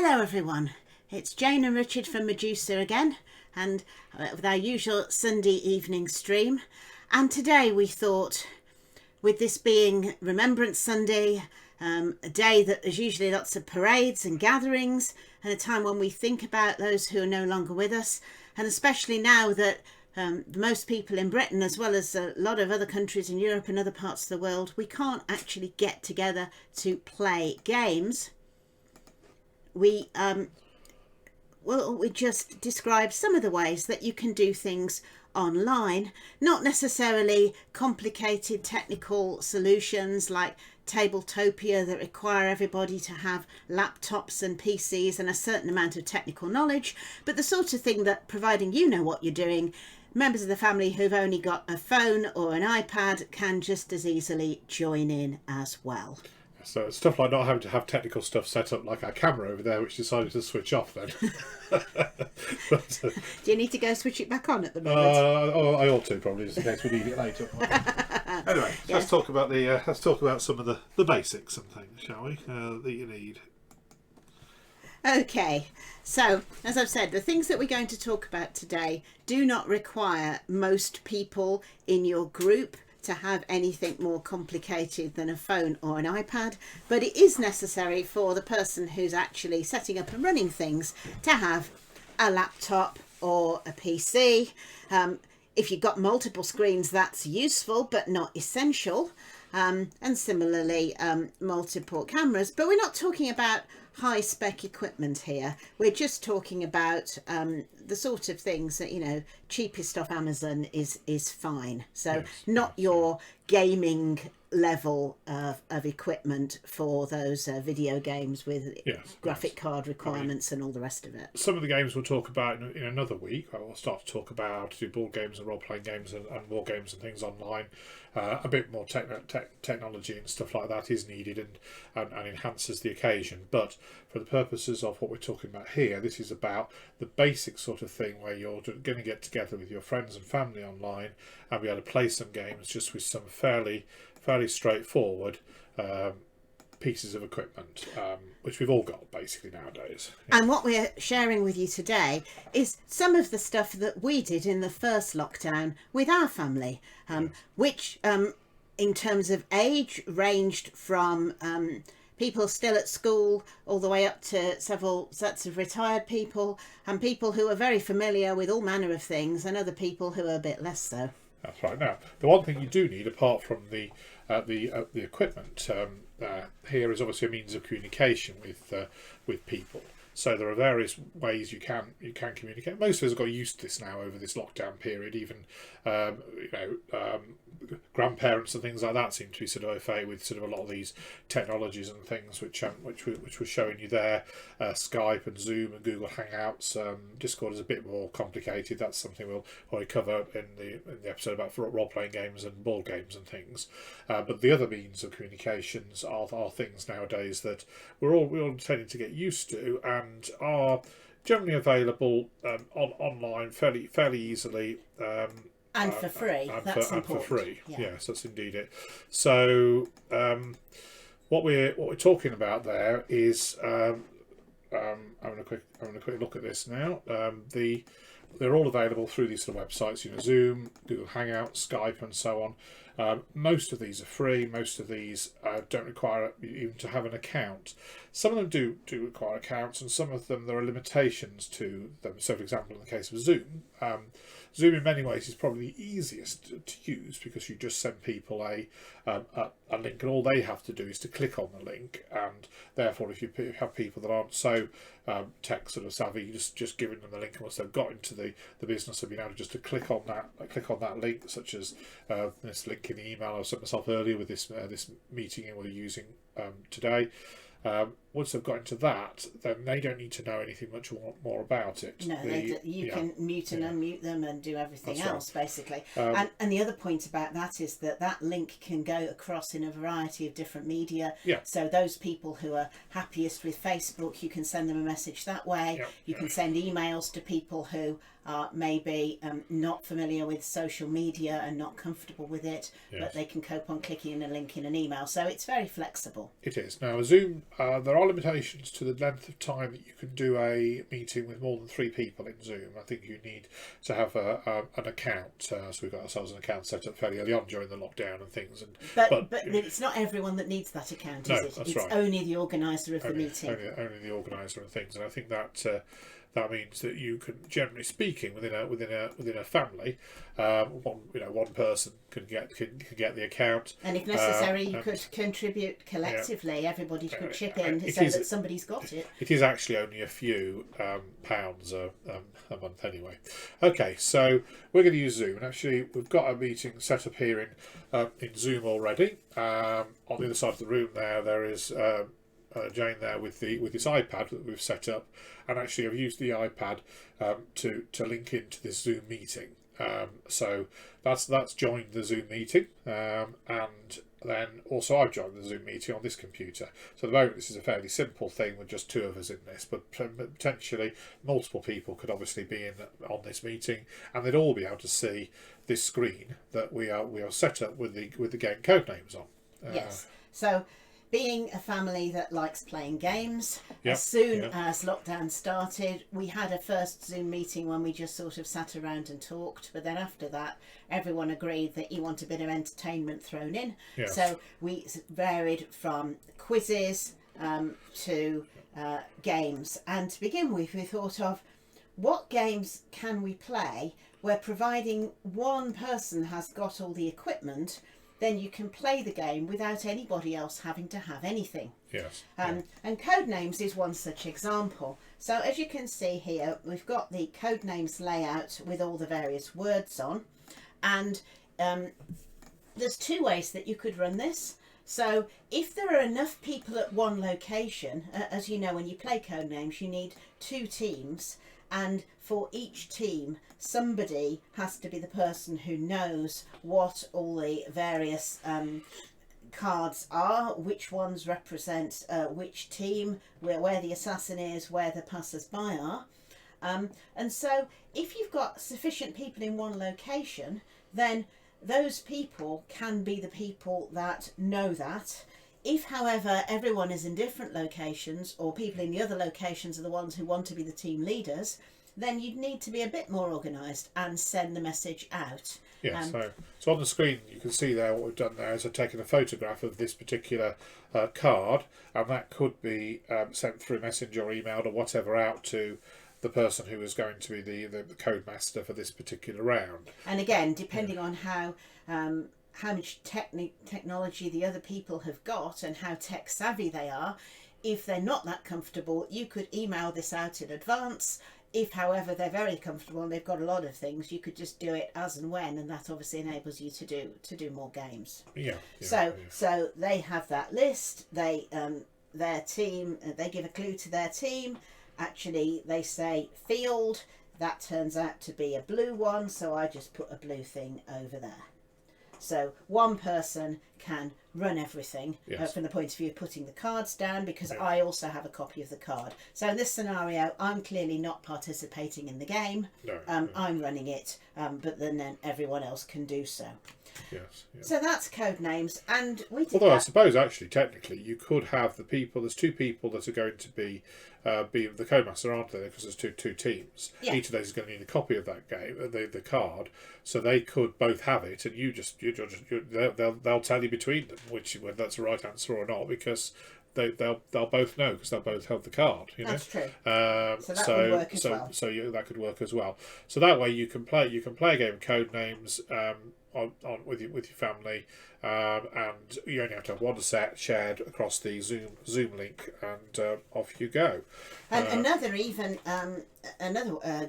Hello everyone, it's Jane and Richard from Medusa again, and with our usual Sunday evening stream. And today we thought, with this being Remembrance Sunday, a day that there's usually lots of parades and gatherings, and a time when we think about those who are no longer with us, and especially now that most people in Britain, as well as a lot of other countries in Europe and other parts of the world, we can't actually get together to play games. We just describe some of the ways that you can do things online, not necessarily complicated technical solutions like Tabletopia that require everybody to have laptops and PCs and a certain amount of technical knowledge, but the sort of thing that, providing you know what you're doing, members of the family who've only got a phone or an iPad can just as easily join in as well. So stuff like not having to have technical stuff set up, like our camera over there, which decided to switch off then. But, do you need to go switch it back on at the moment? I ought to, probably, just in case we need it later. Anyway, yes. Let's talk about some of the basics and things, shall we? That you need. Okay, so as I've said, the things that we're going to talk about today do not require most people in your group to have anything more complicated than a phone or an iPad, but it is necessary for the person who's actually setting up and running things to have a laptop or a PC. If you've got multiple screens, that's useful but not essential, and similarly multiple cameras. But we're not talking about high spec equipment here. We're just talking about the sort of things that, you know, cheapest off Amazon is fine. So yes, not your gaming level of equipment for those video games with graphic card requirements and all the rest of it. Some of the games we'll talk about in another week. We'll start to talk about how to do board games and role-playing games and war games and things online. A bit more technology and stuff like that is needed and enhances the occasion. But for the purposes of what we're talking about here, this is about the basic sort of thing where you're going to get together with your friends and family online and be able to play some games just with some fairly straightforward pieces of equipment, which we've all got basically nowadays. Yeah. And what we're sharing with you today is some of the stuff that we did in the first lockdown with our family, which in terms of age ranged from people still at school all the way up to several sets of retired people and people who are very familiar with all manner of things and other people who are a bit less so. That's right. Now, the one thing you do need, apart from the equipment, here is obviously a means of communication with people. So there are various ways you can communicate. Most of us have got used to this now over this lockdown period. Even grandparents and things like that seem to be sort of au fait with sort of a lot of these technologies and things which we're showing you there. Skype and Zoom and Google Hangouts. Discord is a bit more complicated. That's something we'll probably cover in the episode about role-playing games and board games and things. But the other means of communications are things nowadays that we're all tending to get used to and are generally available online fairly easily. And for free. That's important. And for free. Yeah. Yes, that's indeed it. So what we're talking about there is having a quick look at this now. They're all available through these sort of websites, Zoom, Google Hangouts, Skype, and so on. Most of these are free. Most of these don't require even to have an account. Some of them do require accounts, and some of them there are limitations to them. So, for example, in the case of Zoom, Zoom in many ways is probably the easiest to use because you just send people a link, and all they have to do is to click on the link. And therefore, if you have people that aren't so tech sort of savvy, just giving them the link, and once they've got into the business of being able to click on that link, such as this link in the email I sent myself earlier with this meeting we're using today. Once they've got into that, then they don't need to know anything much more about it. No, you can mute and unmute them and do everything else, basically. And the other point about that is that link can go across in a variety of different media. Yeah. So those people who are happiest with Facebook, you can send them a message that way. Yeah. You can send emails to people who are maybe not familiar with social media and not comfortable with it, Yes. but they can cope on clicking in a link in an email. So it's very flexible. It is. Now, Zoom, there are limitations to the length of time that you can do a meeting with more than 3 people in Zoom. I think you need to have an account. So we've got ourselves an account set up fairly early on during the lockdown and things. But it's not everyone that needs that account, is No, it? that's It's right. only the organiser of the meeting. Only the organiser and things. And I think that that means that you can, generally speaking, within a family, one person can get the account. And if necessary, you could contribute collectively. Yeah. Everybody could chip in that somebody's got it. It is actually only a few pounds a month anyway. Okay, so we're going to use Zoom. And actually, we've got a meeting set up here in Zoom already. On the other side of the room there is Jane there with this iPad that we've set up, and actually I've used the iPad to link into this Zoom meeting. So that's joined the Zoom meeting, and then also I've joined the Zoom meeting on this computer. So at the moment this is a fairly simple thing with just 2 of us in this, but potentially multiple people could obviously be on this meeting, and they'd all be able to see this screen that we are set up with the game Codenames on. Yes. So, being a family that likes playing games, Yep, as soon yep. as lockdown started, we had a first Zoom meeting when we just sort of sat around and talked. But then after that, everyone agreed that you want a bit of entertainment thrown in. Yes. So we varied from quizzes to games. And to begin with, we thought of what games can we play where, providing one person has got all the equipment, then you can play the game without anybody else having to have anything. Yes. And Codenames is one such example. So as you can see here, we've got the Codenames layout with all the various words on, and there's 2 ways that you could run this. So if there are enough people at one location, as you know, when you play Codenames, you need 2 teams, and for each team somebody has to be the person who knows what all the various cards are, which ones represent which team, where the assassin is, where the passers-by are. And so if you've got sufficient people in one location, then those people can be the people that know that. If, however, everyone is in different locations, or people in the other locations are the ones who want to be the team leaders, then you'd need to be a bit more organised and send the message out. Yeah, so on the screen you can see there what we've done there is I've taken a photograph of this particular card, and that could be sent through Messenger or emailed or whatever out to the person who is going to be the code master for this particular round. And again, depending on how much technology the other people have got and how tech savvy they are, if they're not that comfortable, you could email this out in advance. If, however, they're very comfortable and they've got a lot of things, you could just do it as and when, and that obviously enables you to do more games. So they have that list. They their team, they give a clue to their team. Actually, they say field. That turns out to be a blue one, so I just put a blue thing over there. So one person can run everything from the point of view of putting the cards down, because I also have a copy of the card. So in this scenario, I'm clearly not participating in the game. I'm running it, but then everyone else can do so. Yes. So that's Codenames, and we did. Although I suppose actually technically you could have the people. There's 2 people that are going to be the codemaster, aren't there? Because there's two teams. Yeah. Each of those is going to need a copy of that game, the card. So they could both have it, and they'll tell you between them whether that's the right answer or not, because they'll both know, because they'll both have the card. That's true. So that would work as well. So that could work as well. So that way you can play a game of Codenames on with your family, and you only have to have one set shared across the Zoom link, and off you go. And another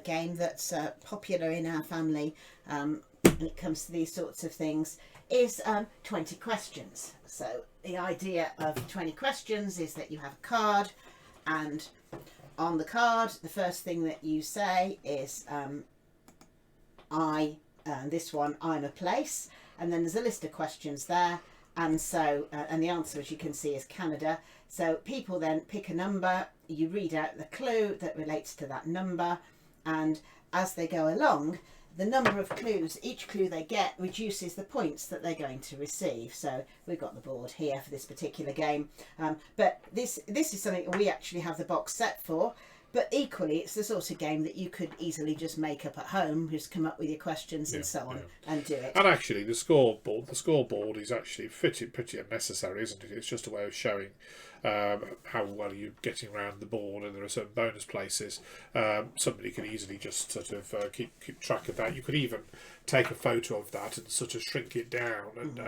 game that's popular in our family when it comes to these sorts of things is 20 questions. So the idea of 20 questions is that you have a card, and on the card the first thing that you say is this one, I'm a place, and then there's a list of questions there, and so and the answer, as you can see, is Canada. So people then pick a number, you read out the clue that relates to that number, and as they go along, the number of clues, each clue they get reduces the points that they're going to receive. So we've got the board here for this particular game, but this is something we actually have the box set for. But equally, it's the sort of game that you could easily just make up at home, just come up with your questions and so on, and do it. And actually, the scoreboard is actually pretty unnecessary, isn't it? It's just a way of showing how well you're getting around the board, and there are certain bonus places. Somebody can easily just sort of keep track of that. You could even take a photo of that and sort of shrink it down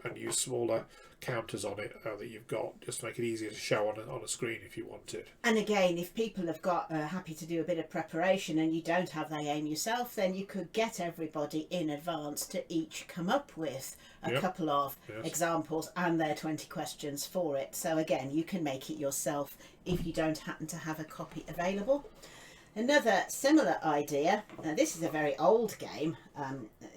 and use smaller counters on it that you've got, just to make it easier to show on a screen if you want it. And again, if people have got happy to do a bit of preparation and you don't have the game yourself, then you could get everybody in advance to each come up with a couple of examples and their 20 questions for it. So again, you can make it yourself if you don't happen to have a copy available. Another similar idea, this is a very old game,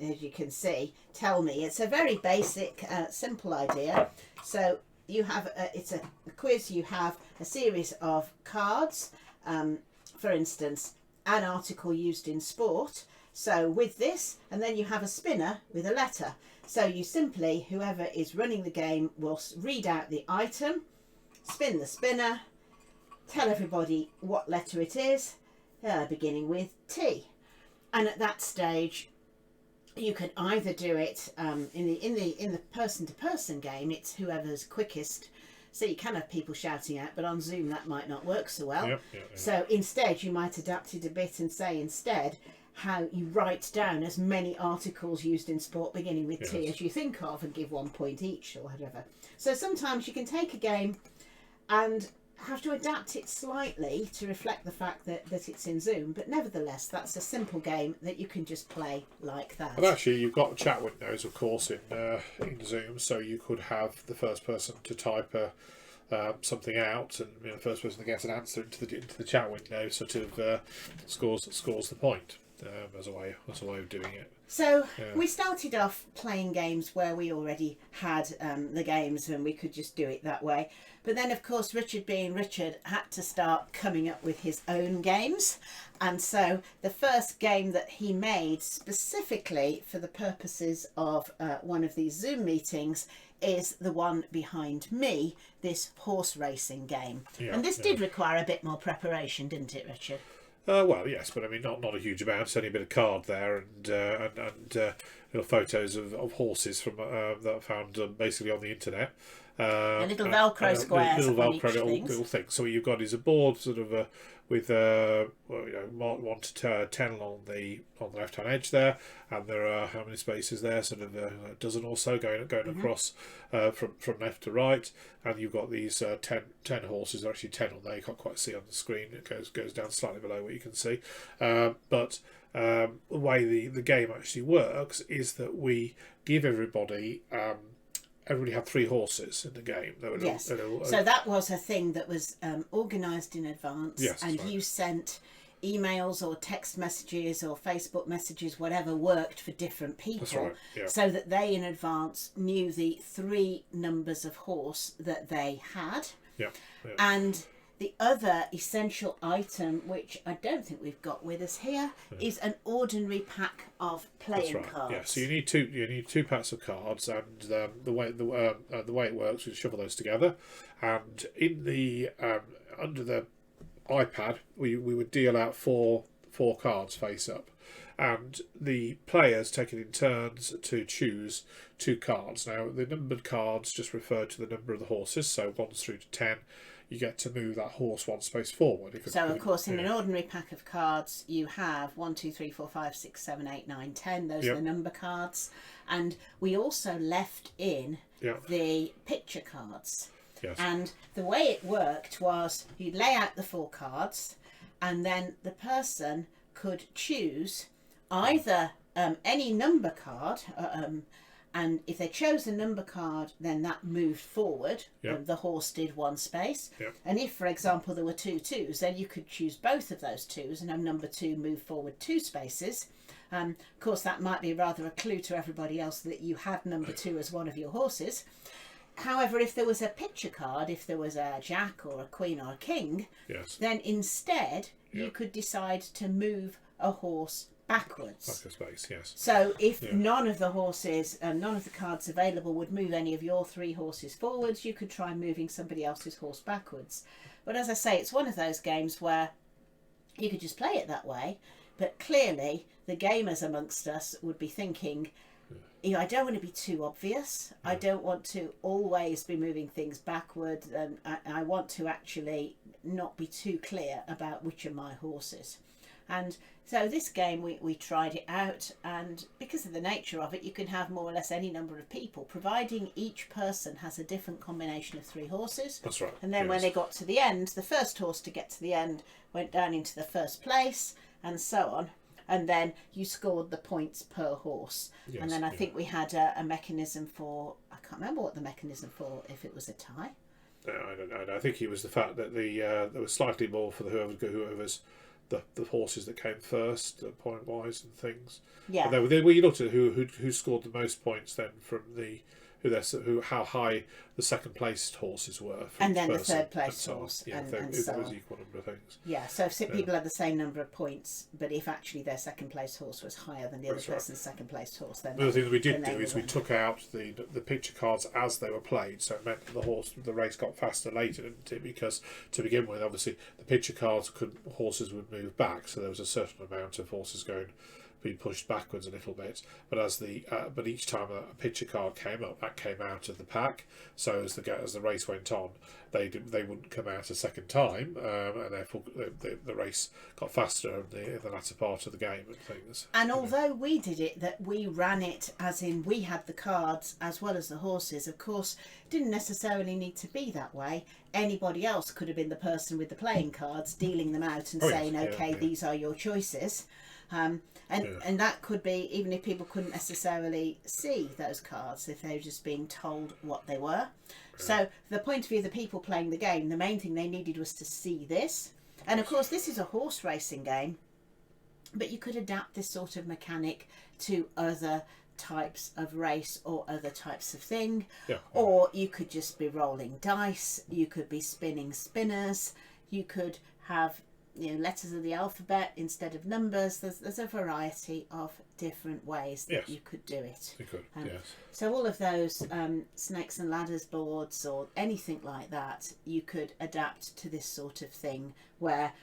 as you can see, Tell Me. It's a very basic, simple idea. So you have, it's a quiz, you have a series of cards, for instance, an article used in sport. So with this, and then you have a spinner with a letter. So you simply, whoever is running the game will read out the item, spin the spinner, tell everybody what letter it is, beginning with T, and at that stage you can either do it in the person-to-person game. It's whoever's quickest, so you can have people shouting out, but on Zoom that might not work so well. So instead you might adapt it a bit and say instead how you write down as many articles used in sport beginning with T as you think of, and give 1 point each or whatever. So sometimes you can take a game and have to adapt it slightly to reflect the fact that it's in Zoom, but nevertheless that's a simple game that you can just play like that. But actually, you've got chat windows, of course, in Zoom, so you could have the first person to type something out, and the first person to get an answer into the chat window sort of scores the point as a way of doing it. So we started off playing games where we already had the games and we could just do it that way. But then, of course, Richard being Richard had to start coming up with his own games. And so the first game that he made specifically for the purposes of one of these Zoom meetings is the one behind me, this horse racing game. And this did require a bit more preparation, didn't it, Richard? Well, yes, but I mean, not a huge amount. It's only a bit of card there, and little photos of horses from that I found basically on the internet. A little Velcro squares, little Velcro things. So what you've got is a board sort of with 1 to 10 along the left hand edge there, and there are how many spaces there? Sort of a dozen or so going across from left to right, and you've got these 10 horses. There are actually 10 on there. You can't quite see on the screen. It goes down slightly below what you can see, but the way the game actually works is that we give everybody. Everybody had 3 horses in the game. So that was a thing that was organised in advance, you sent emails or text messages or Facebook messages, whatever worked for different people, so that they in advance knew the 3 numbers of horse that they had. And the other essential item, which I don't think we've got with us here, is an ordinary pack of playing cards. Yeah, so you need two packs of cards, and the way it works, we shuffle those together, and in the under the iPad, we would deal out four cards face up, and the players take it in turns to choose 2 cards. Now, the numbered cards just refer to the number of the horses, so 1 through to 10. You get to move that horse 1 space forward. So, of course, in an ordinary pack of cards, you have 1, 2, 3, 4, 5, 6, 7, 8, 9, 10. Those are the number cards. And we also left in the picture cards. And the way it worked was you'd lay out the 4 cards, and then the person could choose either any number card, and if they chose a number card, then that moved forward. The horse did 1 space. And if, for example, there were 2 2s, then you could choose both of those 2s and have number 2 move forward 2 spaces. Of course, that might be rather a clue to everybody else that you had number 2 as one of your horses. However, if there was a picture card, if there was a jack or a queen or a king, then instead you could decide to move a horse backwards. Like a space, yes. So if none of the horses, none of the cards available would move any of your 3 horses forwards, you could try moving somebody else's horse backwards. But as I say, it's one of those games where you could just play it that way, but clearly the gamers amongst us would be thinking, I don't want to be too obvious. I don't want to always be moving things backward, and I want to actually not be too clear about which are my horses. And so this game, we tried it out, and because of the nature of it, you can have more or less any number of people, providing each person has a different combination of 3 horses. That's right. And then when they got to the end, the first horse to get to the end went down into the first place, and so on. And then you scored the points per horse. Yes, and then I think we had a mechanism for, I can't remember what the mechanism for, if it was a tie. No, I don't know. I think it was the fact that there was slightly more for whoever's the horses that came first, point wise and things. Yeah. And then when you looked at who scored the most points, then from how high the second placed horses were, and then the third placed horse, yeah, and it so was on. equal number of things. Yeah, so if people had the same number of points, but if actually their second placed horse was higher than the other person's second placed horse, then the other thing that we did do is we took out the picture cards as they were played, so it meant that the race got faster later, didn't it? Because to begin with, obviously the picture cards horses would move back, so there was a certain amount of horses being pushed backwards a little bit, but but each time a picture card came up, that came out of the pack. So as the race went on, they wouldn't come out a second time, and therefore the race got faster in the latter part of the game and things. And although we did it, that we ran it as in we had the cards as well as the horses, of course, didn't necessarily need to be that way. Anybody else could have been the person with the playing cards, dealing them out and saying, okay, these are your choices. And that could be, even if people couldn't necessarily see those cards, if they were just being told what they were. So the point of view of the people playing the game, the main thing they needed was to see this. And of course, this is a horse racing game, but you could adapt this sort of mechanic to other types of race or other types of thing. Or you could just be rolling dice, you could be spinning spinners, you could have letters of the alphabet instead of numbers. There's a variety of different ways that you could do it. You could, yes. So all of those snakes and ladders boards or anything like that, you could adapt to this sort of thing where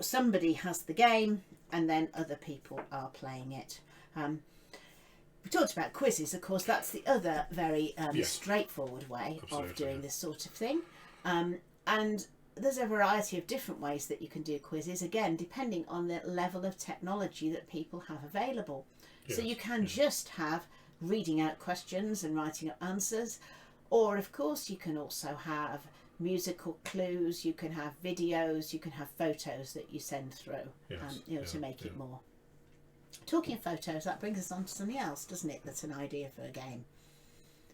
somebody has the game and then other people are playing it. We talked about quizzes, of course. That's the other very straightforward way of doing this sort of thing. And there's a variety of different ways that you can do quizzes, again, depending on the level of technology that people have available. So you can just have reading out questions and writing up answers, or of course you can also have musical clues, you can have videos, you can have photos that you send through to make it more. Talking of photos, that brings us on to something else, doesn't it? That's an idea for a game.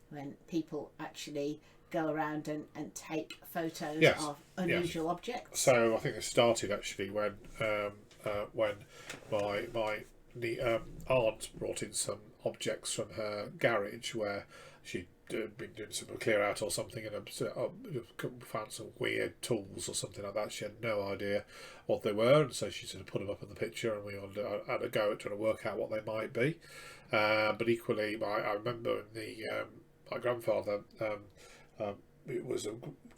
When people actually go around and take photos of unusual objects. So I think it started actually when my aunt brought in some objects from her garage where she'd been doing some clear out or something and found some weird tools or something like that. She had no idea what they were, and so she sort of put them up in the picture, and we all had a go at trying to work out what they might be. But equally, I remember my grandfather was a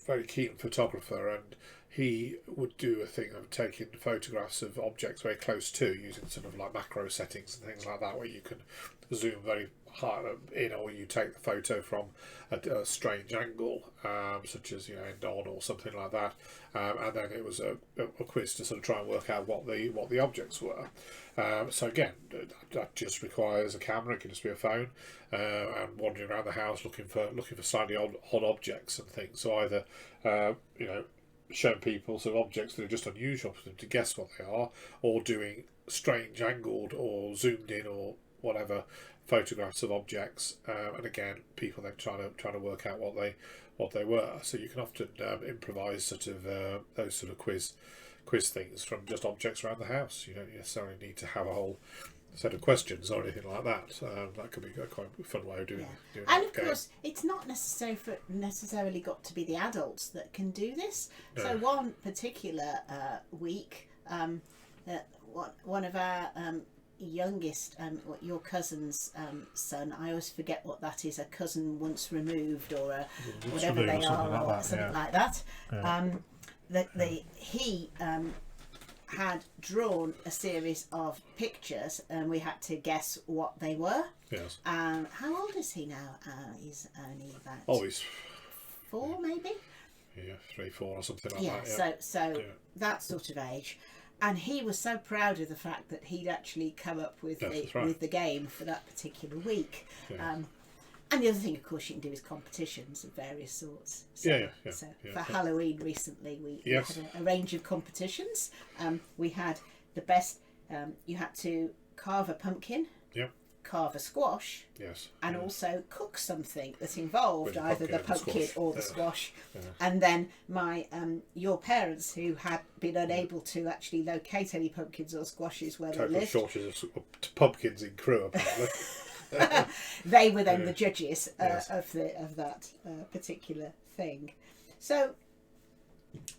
very keen photographer, and he would do a thing of taking photographs of objects very close to, using sort of like macro settings and things like that, where you can zoom very high in, or you take the photo from a strange angle, such as end on or something like that, and then it was a quiz to sort of try and work out what the objects were. So again, that just requires a camera. It can just be a phone, and wandering around the house looking for slightly odd objects and things. So either showing people sort of objects that are just unusual for them to guess what they are, or doing strange angled or zoomed in or whatever photographs of objects, and again people then trying to work out what they were. So you can often improvise sort of those sort of quiz things from just objects around the house. You don't necessarily need to have a whole set of questions or anything like that. That could be a quite fun way of doing it. And of course, it's not necessarily got to be the adults that can do this. No. So one particular week, that one of our youngest, your cousin's son. I always forget what that is. A cousin once removed, or whatever they are, or something like that. He had drawn a series of pictures, and we had to guess what they were. Yes. How old is he now? He's only about. Oh, he's 4, maybe. Yeah, 3, 4, or something like that. Yeah. So that sort of age. And he was so proud of the fact that he'd actually come up with with the game for that particular week. Yeah. And the other thing, of course, you can do is competitions of various sorts. So, for Halloween recently, we had a range of competitions. We had the best. You had to carve a pumpkin. Yep. Carve a squash, and also cook something that involved either the pumpkin or the squash. And then your parents, who had been unable to actually locate any pumpkins or squashes where they lived, shortage of pumpkins in Crewe, apparently. They were then the judges of that particular thing. So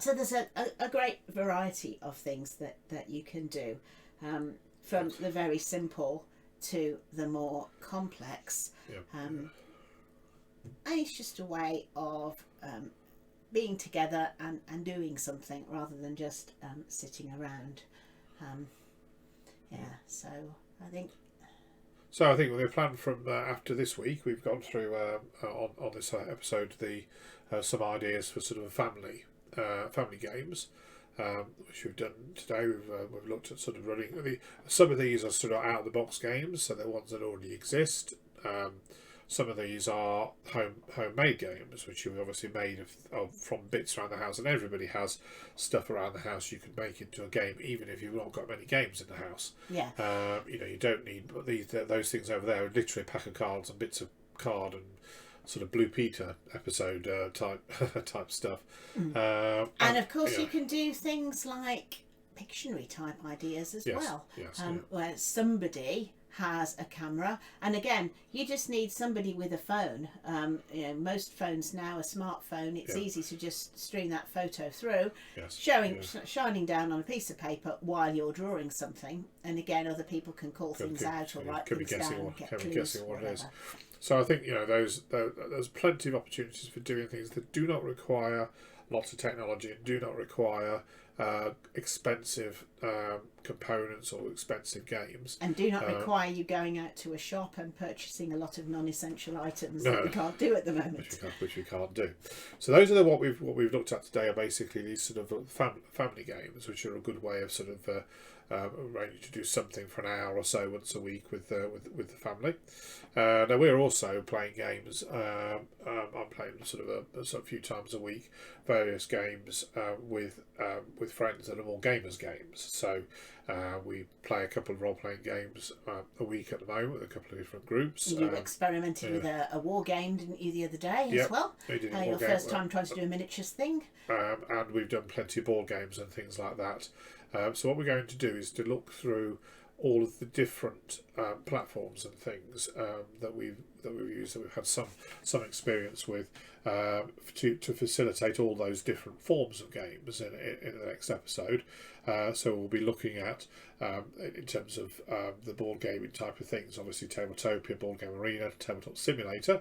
there's a great variety of things that you can do, from the very simple to the more complex. And it's just a way of being together and doing something rather than just sitting around. So I think we're planned from after this week. We've gone through on this episode some ideas for sort of family games, which we've done today. We've looked at sort of running. Some of these are sort of out of the box games, so they're ones that already exist. Some of these are homemade games, which you've obviously made from bits around the house, and everybody has stuff around the house you can make into a game, even if you've not got many games in the house. Yeah. You don't need those things over there are literally a pack of cards and bits of card and sort of Blue Peter episode type stuff. And of course you can do things like Pictionary type ideas as well, where somebody has a camera, and again you just need somebody with a phone. Most phones now, a smartphone, it's easy to just stream that photo through, shining down on a piece of paper while you're drawing something, and again other people can call things out or write things down, get clues, what it is. So I think there's plenty of opportunities for doing things that do not require lots of technology and do not require expensive components or expensive games, and do not require you going out to a shop and purchasing a lot of non-essential items that we can't do at the moment. Which we can't do. So those are what we've looked at today. Are basically these sort of family games, which are a good way of sort of arranging to do something for an hour or so once a week with the family. Now we're also playing games. I'm playing sort of a few times a week, various games with friends that are more gamers games. So we play a couple of role-playing games a week at the moment with a couple of different groups. You experimented with a war game, didn't you, the other day as well? We did your first time trying to do a miniatures thing. And we've done plenty of board games and things like that. So what we're going to do is to look through all of the different platforms and things that we've used, that we've had some experience with, to facilitate all those different forms of games in the next episode. So we'll be looking at, in terms of the board gaming type of things, obviously Tabletopia, Board Game Arena, Tabletop Simulator,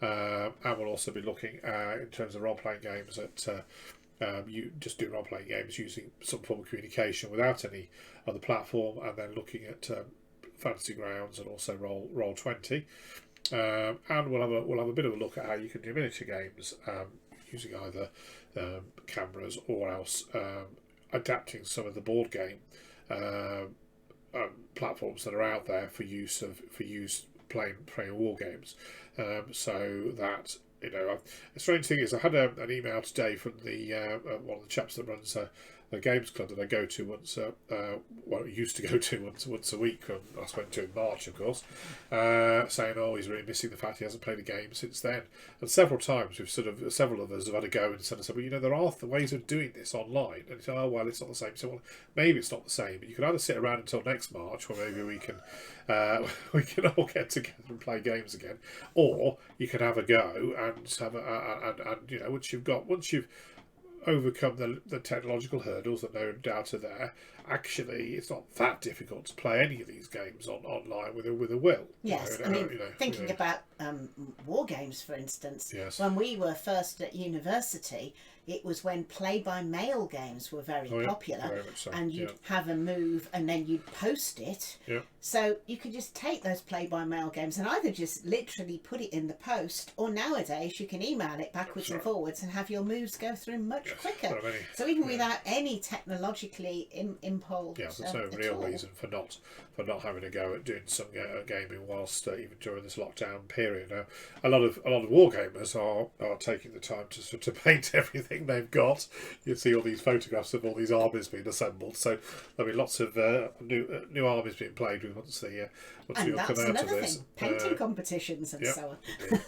and we'll also be looking in terms of role-playing games at you just do role-playing games using some form of communication without any other platform, and then looking at Fantasy Grounds and also Roll20, and we'll have a bit of a look at how you can do miniature games using either cameras or else adapting some of the board game platforms that are out there for use playing war games, so that. A strange thing is, I had an email today from the one of the chaps that runs a games club that I go to once, used to go to once a week. I went to in March, of course, saying, he's really missing the fact he hasn't played a game since then. And several times several of us have had a go and said, well, there are ways of doing this online. And it's, it's not the same. So, maybe it's not the same, but you can either sit around until next March, or maybe we can all get together and play games again, or you can have a go and have once you've overcome the technological hurdles that no doubt are there, actually it's not that difficult to play any of these games online with a will. Yes, thinking about war games, for instance. Yes. When we were first at university, it was when play-by-mail games were very popular, very much so. and you'd have a move and then you'd post it. Yeah. So you could just take those play-by-mail games and either just literally put it in the post, or nowadays you can email it backwards and forwards and have your moves go through much quicker. So even without any technologically impulse, there's no real reason for not having a go at doing some gaming whilst even during this lockdown period. Now, a lot of war gamers are taking the time to sort of paint everything they've got. You see all these photographs of all these armies being assembled, so there'll be lots of new armies being played with once we'll come out of this. Painting competitions and so on.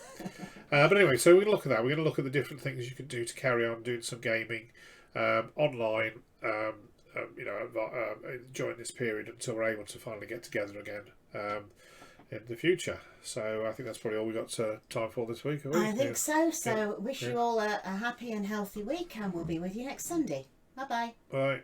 But anyway, so we're going to look at that. We're going to look at the different things you can do to carry on doing some gaming online. During this period until we're able to finally get together again in the future. So I think that's probably all we got time for this week. I think so. So wish you all a happy and healthy week, and we'll be with you next Sunday. Bye-bye. Bye.